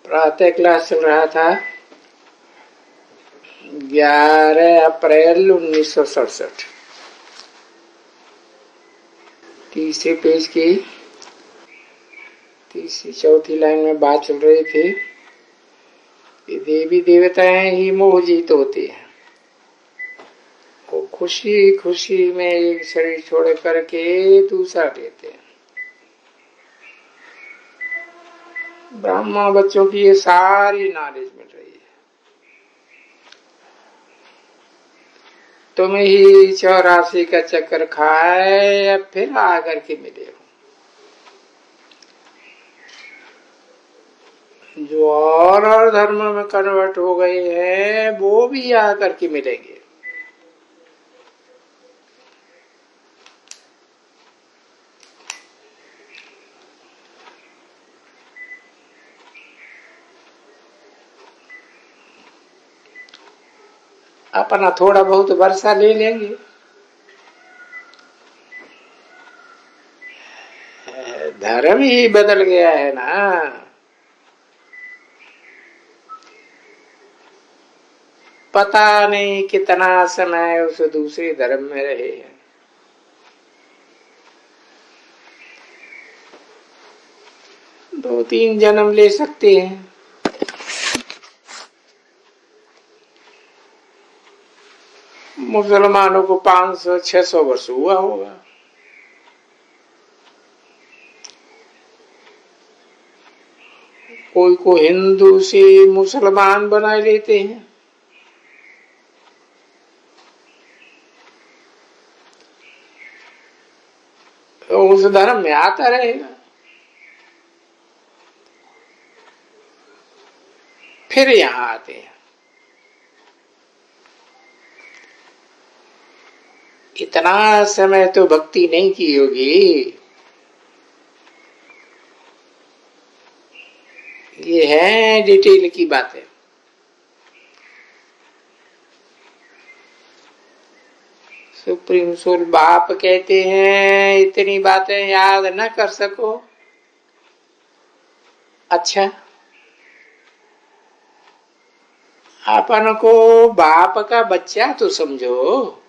प्रातः क्लास चल रहा था 11 अप्रैल 1967। तीसरे पेज की तीसरी चौथी लाइन में बात चल रही थी कि देवी देवताएं ही मोहजीत होती हैं। वो खुशी खुशी में एक शरीर छोड़ करके दूसरा लेते हैं। ब्राह्मण बच्चों की ये सारी नॉलेज मिल रही है। तुम ही 84 का चक्कर खाए या फिर आकर के मिले हो। जो और धर्म में कन्वर्ट हो गए हैं वो भी आकर के मिलेंगे। अपना थोड़ा बहुत वर्षा ले लेंगे। धर्म ही बदल गया है ना। पता नहीं कितना समय उस दूसरे धर्म में रहे हैं। दो तीन जन्म ले सकते हैं। मुसलमानों को 500-600 वर्ष हुआ होगा। कोई को हिंदू से मुसलमान बना लेते हैं। तो उस धर्म में आता रहेगा। फिर यहां आते हैं। इतना समय तो भक्ति नहीं की होगी। ये है डिटेल की बातें। सुप्रीम सोल बाप कहते हैं इतनी बातें याद न कर सको। अच्छा, अपन को बाप का बच्चा तो समझो।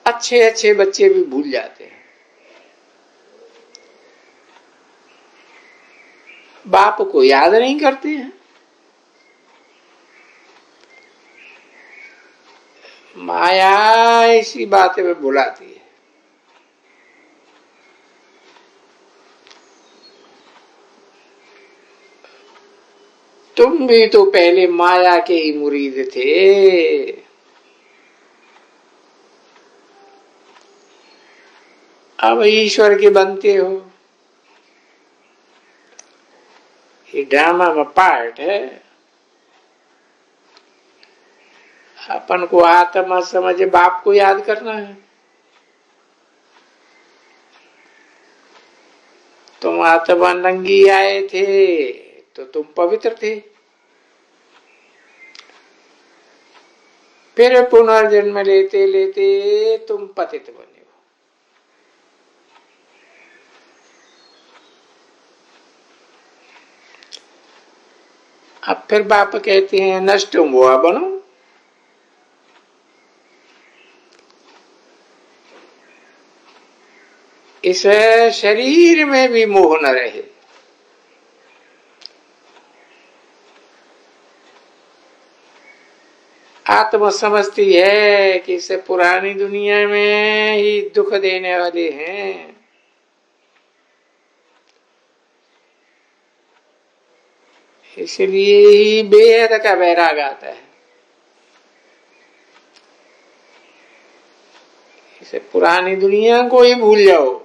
अच्छे अच्छे बच्चे भी भूल जाते हैं। बाप को याद नहीं करते हैं। माया ऐसी बातें में बुलाती है। तुम भी तो पहले माया के ही मुरीद थे। अब ईश्वर के बनते हो। ये ड्रामा में पार्ट है। अपन को आत्मा समझे बाप को याद करना है। तुम आत्मा नंगी आए थे तो तुम पवित्र थे। फिर पुनर्जन्म लेते लेते तुम पतित बने हो। अब फिर बाप कहते हैं नष्ट हुआ बनो। इस शरीर में भी मोह न रहे। आत्मा समझती है कि इसे पुरानी दुनिया में ही दुख देने वाले हैं। इसलिए ही बेहद का वैराग आता है। इसे पुरानी दुनिया को ही भूल जाओ।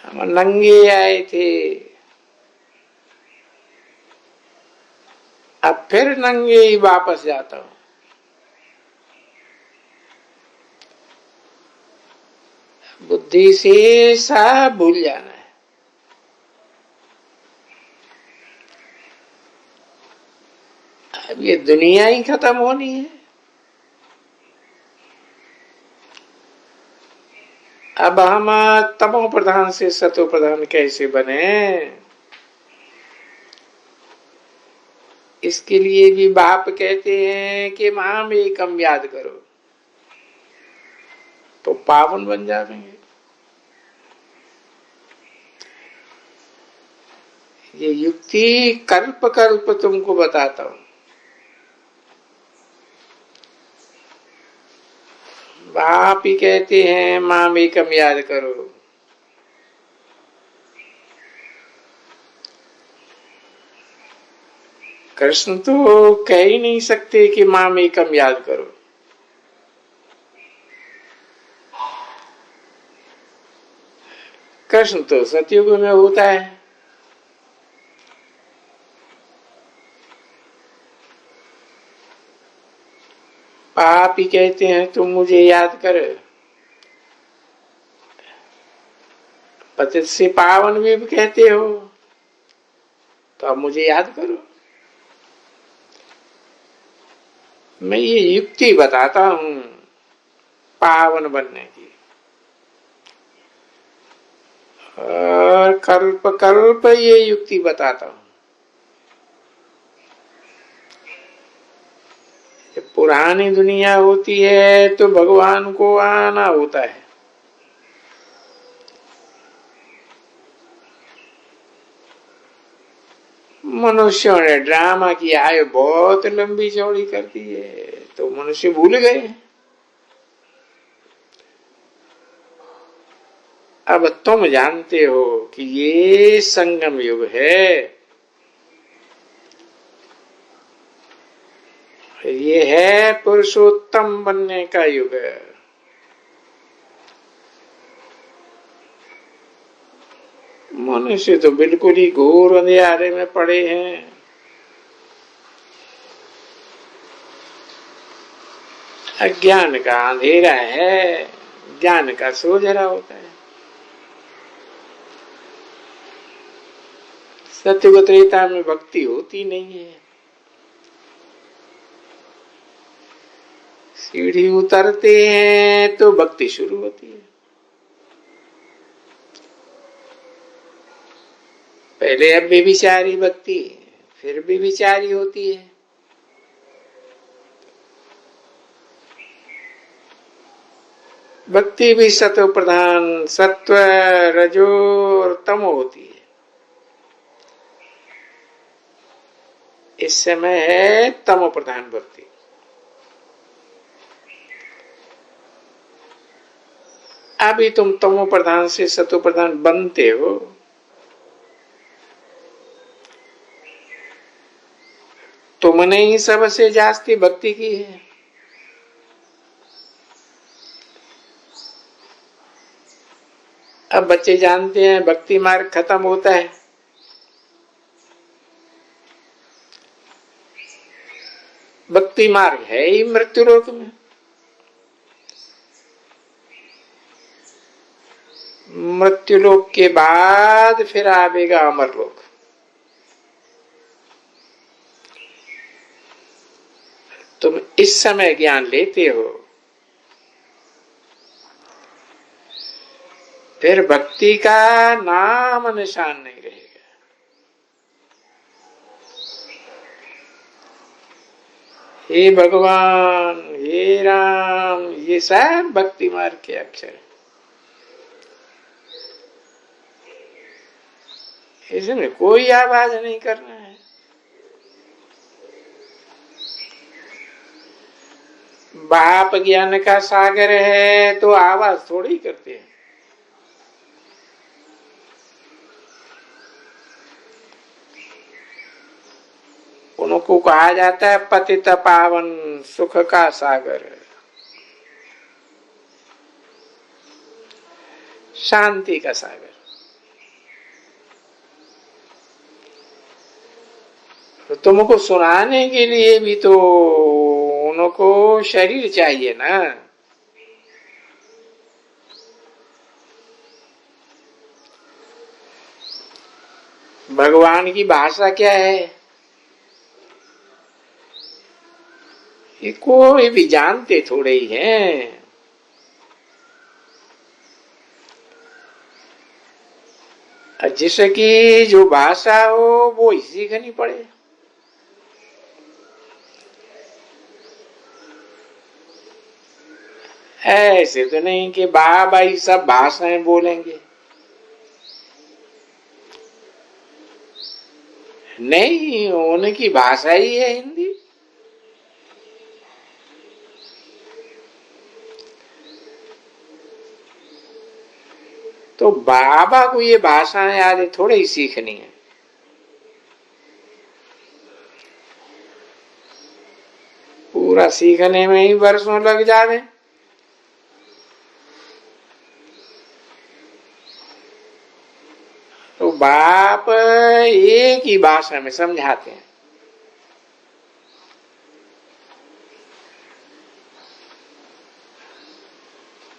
हम नंगे आए थे, अब फिर नंगे ही वापस जाता हूं। बुद्धि से सब भूल जाना है। अब ये दुनिया ही खत्म होनी है। अब हम तमो प्रधान से सतो प्रधान कैसे बने? इसके लिए भी बाप कहते हैं कि माम एकम याद करो, तो पावन बन जाएंगे। ये युक्ति कल्प कल्प तुमको बताता हूं। बाप ही कहते हैं माम एकम याद करो। कृष्ण तो कह ही नहीं सकते कि माम एकम याद करो। कृष्ण तो सतयुग में होता है। आप ही कहते हैं तुम मुझे याद कर। पतित से पावन भी कहते हो, तो अब मुझे याद करो। मैं ये युक्ति बताता हूं पावन बनने की, और कल्प कल्प ये युक्ति बताता हूं। जब पुरानी दुनिया होती है तो भगवान को आना होता है। मनुष्यों ने ड्रामा की आयु बहुत लंबी चौड़ी कर दी है, तो मनुष्य भूल गए। अब तुम जानते हो कि ये संगम युग है, ये है पुरुषोत्तम बनने का युग है। मनुष्य तो बिल्कुल ही घोर अंधेरे में पड़े हैं। अज्ञान का अंधेरा है, ज्ञान का सोझरा होता है। सत्युग त्रेता में भक्ति होती नहीं है। सीढ़ी उतरते हैं तो भक्ति शुरू होती है। पहले अब बेविचारी भक्ति, फिर भी विचारी होती है। भक्ति भी सत्व प्रधान, सत्व रजो और तमो होती है। इस समय है तमो प्रधान भक्ति। अभी तुम तमो प्रधान से सत्व प्रधान बनते हो। तुमने ही सबसे जास्ती भक्ति की है। अब बच्चे जानते हैं भक्ति मार्ग खत्म होता है। भक्ति मार्ग है ही मृत्यु लोक में। मृत्यु लोक के बाद फिर आवेगा अमर लोक। तुम इस समय ज्ञान लेते हो, फिर भक्ति का नाम निशान नहीं रहेगा। हे भगवान, हे राम, ये सब भक्ति मार्ग के अक्षर है। इसमें कोई आवाज नहीं करना है। बाप ज्ञान का सागर है तो आवाज थोड़ी करते हैं। उनको कहा जाता है पतित पावन, सुख का सागर, शांति का सागर। तो तुमको सुनाने के लिए भी तो उनको शरीर चाहिए ना। भगवान की भाषा क्या है, ये कोई भी जानते थोड़े ही हैं। जिसकी जो भाषा हो वो ही सीखनी पड़े। ऐसे तो नहीं कि बाबा ही सब भाषाएं बोलेंगे, नहीं, उनकी भाषा ही है हिंदी। तो बाबा को ये भाषाएं आदि थोड़े ही सीखनी है। पूरा सीखने में ही वर्षों लग जावे। तो बाप एक ही भाषा में समझाते हैं।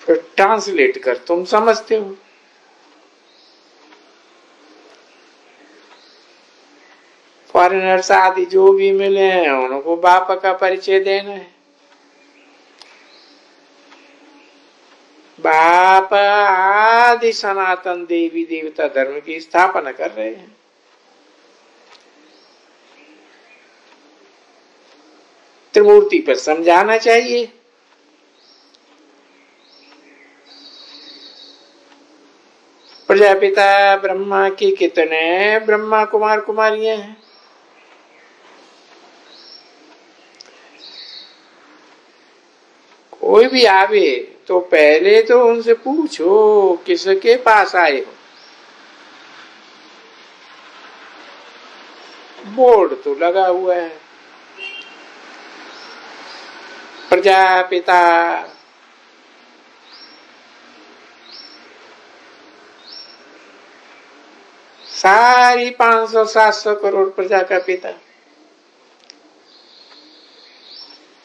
फिर ट्रांसलेट कर तुम समझते हो। फॉरेनर्स आदि जो भी मिले हैं उनको बाप का परिचय देना है। बाप आदि सनातन देवी देवता धर्म की स्थापना कर रहे हैं। त्रिमूर्ति पर समझाना चाहिए। प्रजापिता ब्रह्मा की कितने ब्रह्मा कुमार कुमारियां हैं। कोई भी आवे तो पहले तो उनसे पूछो किसके पास आए हो। बोर्ड तो लगा हुआ है, प्रजापिता। सारी 500-700 करोड़ प्रजा का पिता,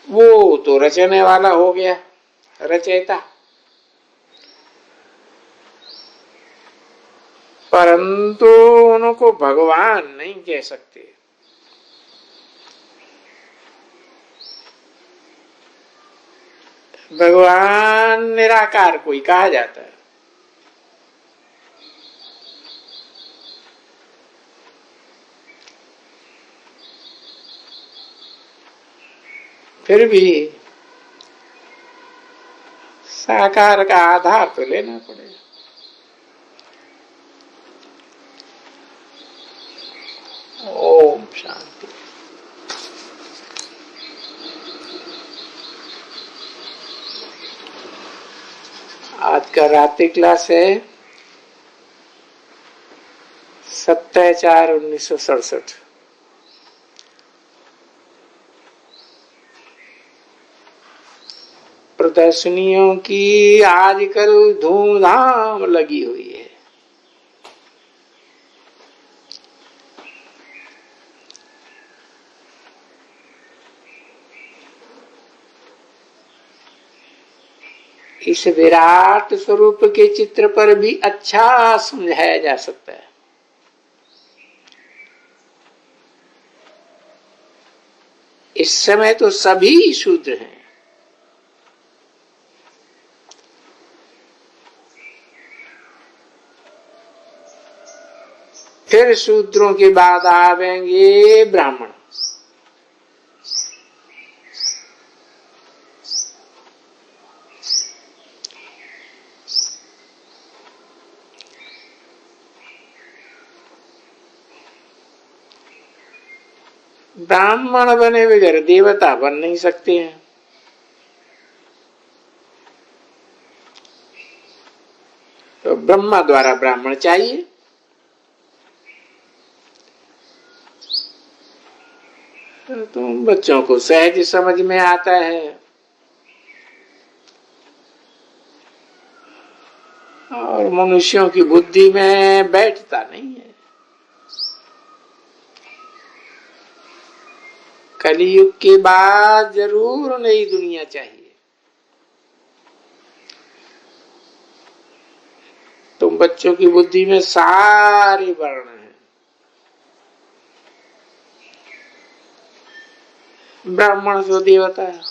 वो तो रचने वाला हो गया, रचयिता। परंतु उनको भगवान नहीं कह सकते। भगवान निराकार को ही कहा जाता है। फिर भी साकार का आधार तो लेना पड़ेगा। ओम शांति। आज का रात्रि क्लास है 27/4/1967। प्रदर्शनियों की आजकल धूमधाम लगी हुई है। इस विराट स्वरूप के चित्र पर भी अच्छा समझाया जा सकता है। इस समय तो सभी शूद्र हैं। फिर शूद्रों के बाद आवेंगे ब्राह्मण। ब्राह्मण बने बगैर देवता बन नहीं सकते हैं। तो ब्रह्मा द्वारा ब्राह्मण चाहिए। तो तुम बच्चों को सहज समझ में आता है और मनुष्यों की बुद्धि में बैठता नहीं है। कलयुग के बाद जरूर नई दुनिया चाहिए। तुम बच्चों की बुद्धि में सारे वर्ण हैं। ब्राह्मण जो देवता है,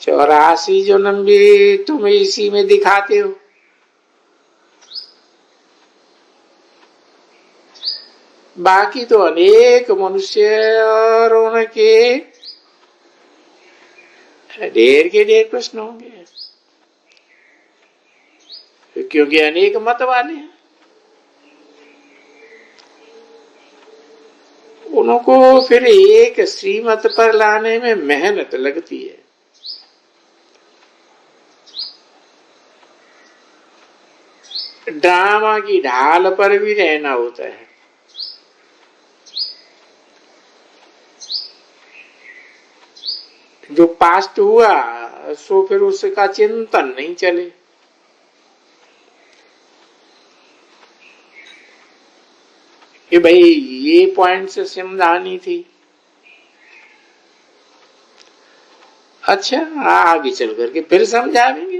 84 जन्म भी तुम इसी में दिखाते हो। बाकी तो अनेक मनुष्य और उनके ढेर के ढेर प्रश्न होंगे, क्योंकि अनेक मत वाले हैं। उनको फिर एक श्रीमत पर लाने में मेहनत लगती है। ड्रामा की ढाल पर भी रहना होता है। जो पास्ट हुआ सो फिर उसका चिंतन नहीं चले। कि भाई ये पॉइंट से समझानी थी, अच्छा आगे चल करके फिर समझावेंगे।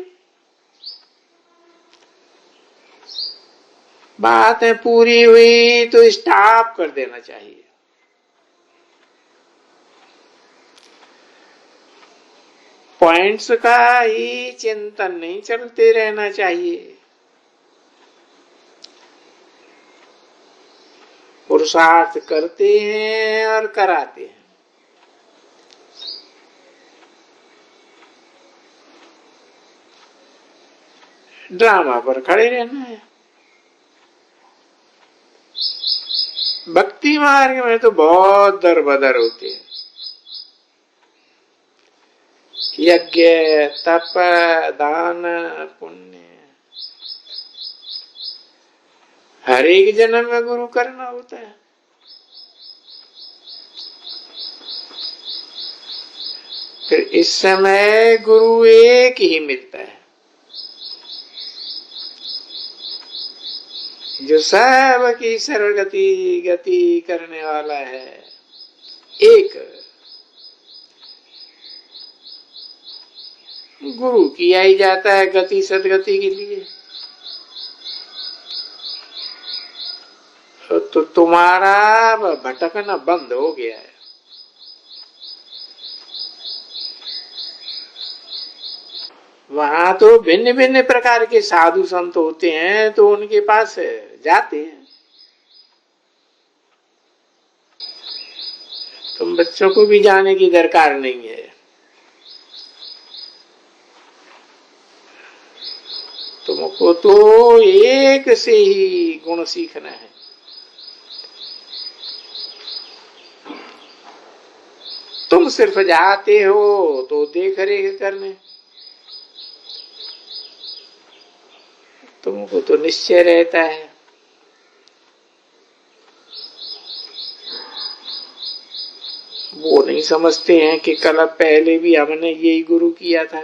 बातें पूरी हुई तो स्टॉप कर देना चाहिए। पॉइंट्स का ही चिंतन नहीं चलते रहना चाहिए। पुरुषार्थ करते हैं और कराते हैं। ड्रामा पर खड़े रहना है। भक्ति मार्ग में तो बहुत दर बदर होते हैं। यज्ञ, तप, दान, पुण्य, हर एक जन्म में गुरु करना होता है। फिर इस समय गुरु एक ही मिलता है, जो सब की सर्वगति गति करने वाला है। एक गुरु किया ही जाता है गति सदगति के लिए। तो तुम्हारा भटकना बंद हो गया है। वहां तो भिन्न भिन्न प्रकार के साधु संत होते हैं, तो उनके पास जाते हैं। तुम बच्चों को भी जाने की दरकार नहीं है। तुमको तो एक से ही गुण सीखना है। तुम सिर्फ जाते हो तो देख रेख करने। तुमको तो निश्चय रहता है। वो नहीं समझते हैं कि कल पहले भी हमने यही गुरु किया था।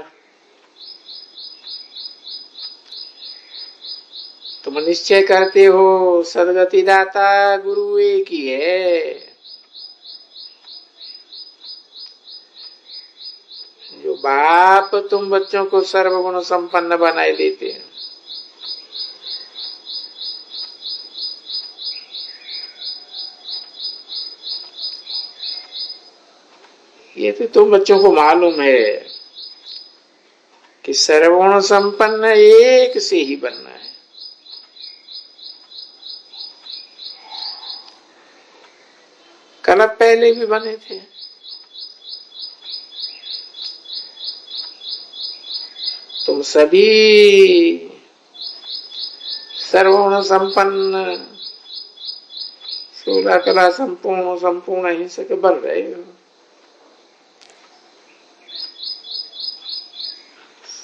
तुम निश्चय करते हो सदगति दाता गुरु एक ही है। जो बाप तुम बच्चों को सर्वगुण संपन्न बनाए देते हैं, ये तो तुम बच्चों को मालूम है कि सर्वगुण संपन्न एक से ही बनना है। कल पहले भी बने थे। तुम सभी सर्वगुण संपन्न 16 कला संपूर्ण संपूर्ण हिंसक बन रहे हो।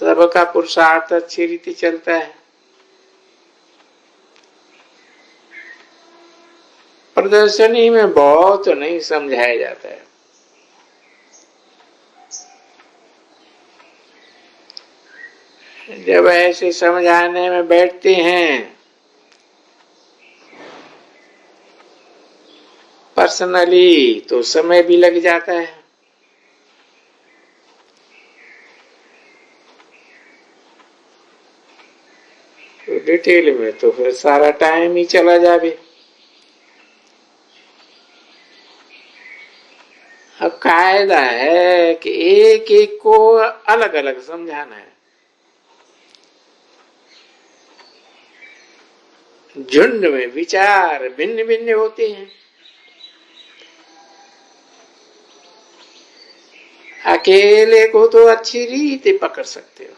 सबका पुरुषार्थ अच्छी रीति चलता है। प्रदर्शनी में बहुत नहीं समझाया जाता है। जब ऐसे समझाने में बैठते हैं पर्सनली तो समय भी लग जाता है। तो डिटेल में तो फिर सारा टाइम ही चला जावे। अब काय फायदा है कि एक एक को अलग अलग समझाना है। झुंड में विचार भिन्न भिन्न होते हैं। अकेले को तो अच्छी रीति पकड़ सकते हो।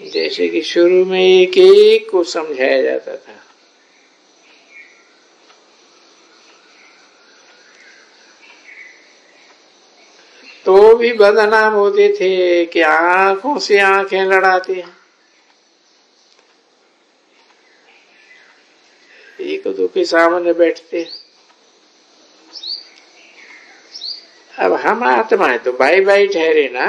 जैसे कि शुरू में एक एक को समझाया जाता था, तो भी बदनाम होते थे कि आंखों से आंखें लड़ाते हैं, एक दो के सामने बैठते। अब हम आत्माएं तो भाई भाई ठहरे ना।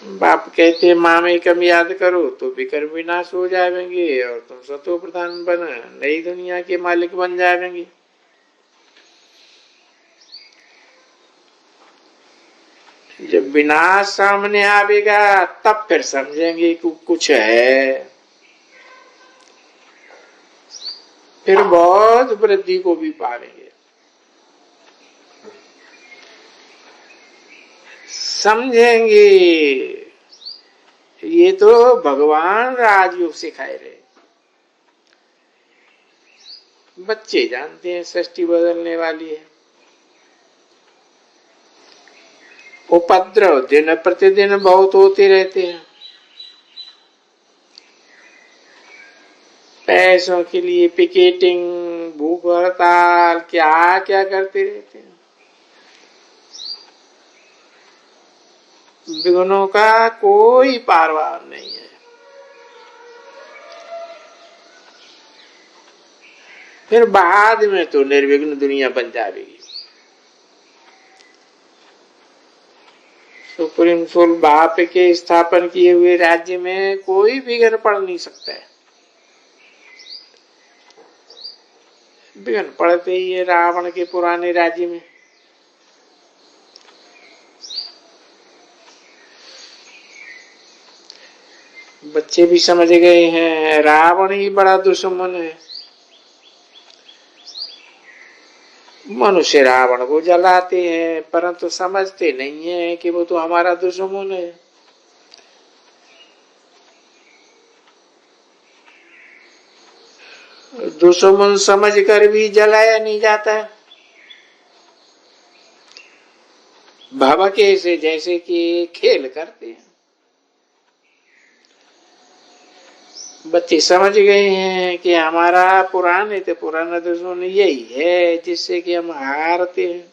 बाप कहते माँ में कम याद करो तो विकर्म विनाश हो जाएंगे और तुम सतो प्रधान बन नई दुनिया के मालिक बन जाएंगे। जब विनाश सामने आवेगा तब फिर समझेंगे कि कुछ है, फिर बहुत वृद्धि को भी पाएंगे। समझेंगे ये तो भगवान राजयोग सिखाए रहे। बच्चे जानते हैं सृष्टि बदलने वाली है। उपद्रव दिन प्रतिदिन बहुत होते रहते हैं। पैसों के लिए पिकेटिंग, भूख हड़ताल, क्या क्या करते रहते हैं। विघ्नों का कोई पारवार नहीं है। फिर बाद में तो निर्विघ्न दुनिया बन जाएगी। सुप्रीम सोल बाप के स्थापन किए हुए राज्य में कोई विघ्न पड़ नहीं सकता है। विघ्न पड़ते ही है रावण के पुराने राज्य में। बच्चे भी समझ गए हैं रावण ही बड़ा दुश्मन है। मनुष्य रावण को जलाते हैं परंतु समझते नहीं है कि वो तो हमारा दुश्मन है। दुश्मन समझकर भी जलाया नहीं जाता है। भवके से जैसे कि खेल करते हैं। बच्चे समझ गए हैं कि हमारा पुराने तो पुराना दुश्मन यही है जिससे कि हम हारते हैं।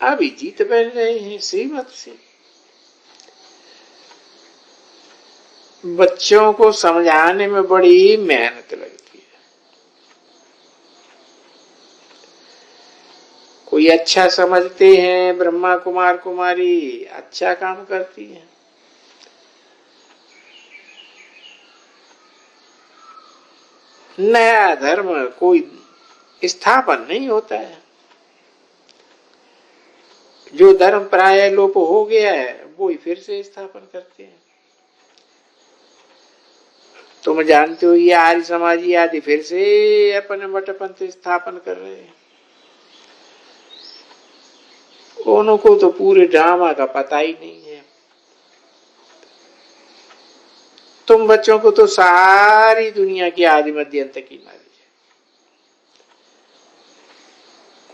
अभी जीत बैठ रहे हैं श्रीमत से। बच्चों को समझाने में बड़ी मेहनत लगती है। कोई अच्छा समझते हैं, ब्रह्मा कुमार कुमारी अच्छा काम करती है। नया धर्म कोई स्थापन नहीं होता है। जो धर्म प्राय लोप हो गया है वो ही फिर से स्थापन करते हैं। तुम जानते हो ये आर्य समाजी आदि फिर से अपने मठपंथ स्थापन कर रहे हैं। उनको तो पूरे ड्रामा का पता ही नहीं है। तुम बच्चों को तो सारी दुनिया की आदि मध्य अंत की नॉलेज है।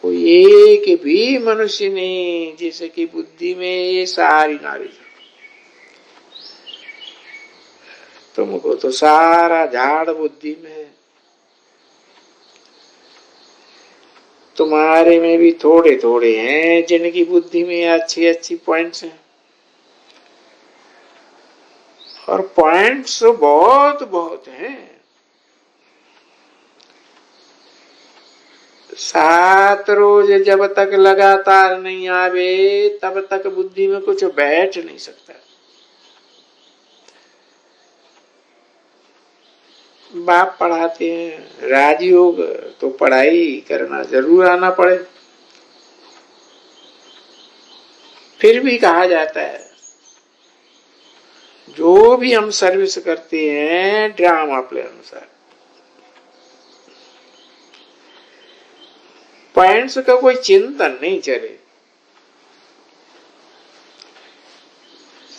कोई एक भी मनुष्य नहीं जिसे की बुद्धि में ये सारी नॉलेज है। तुमको तो सारा झाड़ बुद्धि में है। तुम्हारे में भी थोड़े थोड़े हैं जिनकी बुद्धि में अच्छी अच्छी पॉइंट्स हैं और पॉइंट्स बहुत बहुत हैं। 7 रोज जब तक लगातार नहीं आवे तब तक बुद्धि में कुछ बैठ नहीं सकता। बाप पढ़ाते हैं राजयोग तो पढ़ाई करना जरूर आना पड़े। फिर भी कहा जाता है जो भी हम सर्विस करते हैं ड्रामा प्ले अनुसार। पॉइंट्स का कोई चिंतन नहीं चले।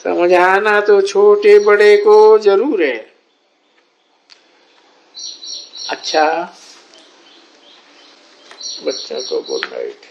समझाना तो छोटे बड़े को जरूर है। अच्छा, बच्चों को गुड नाइट।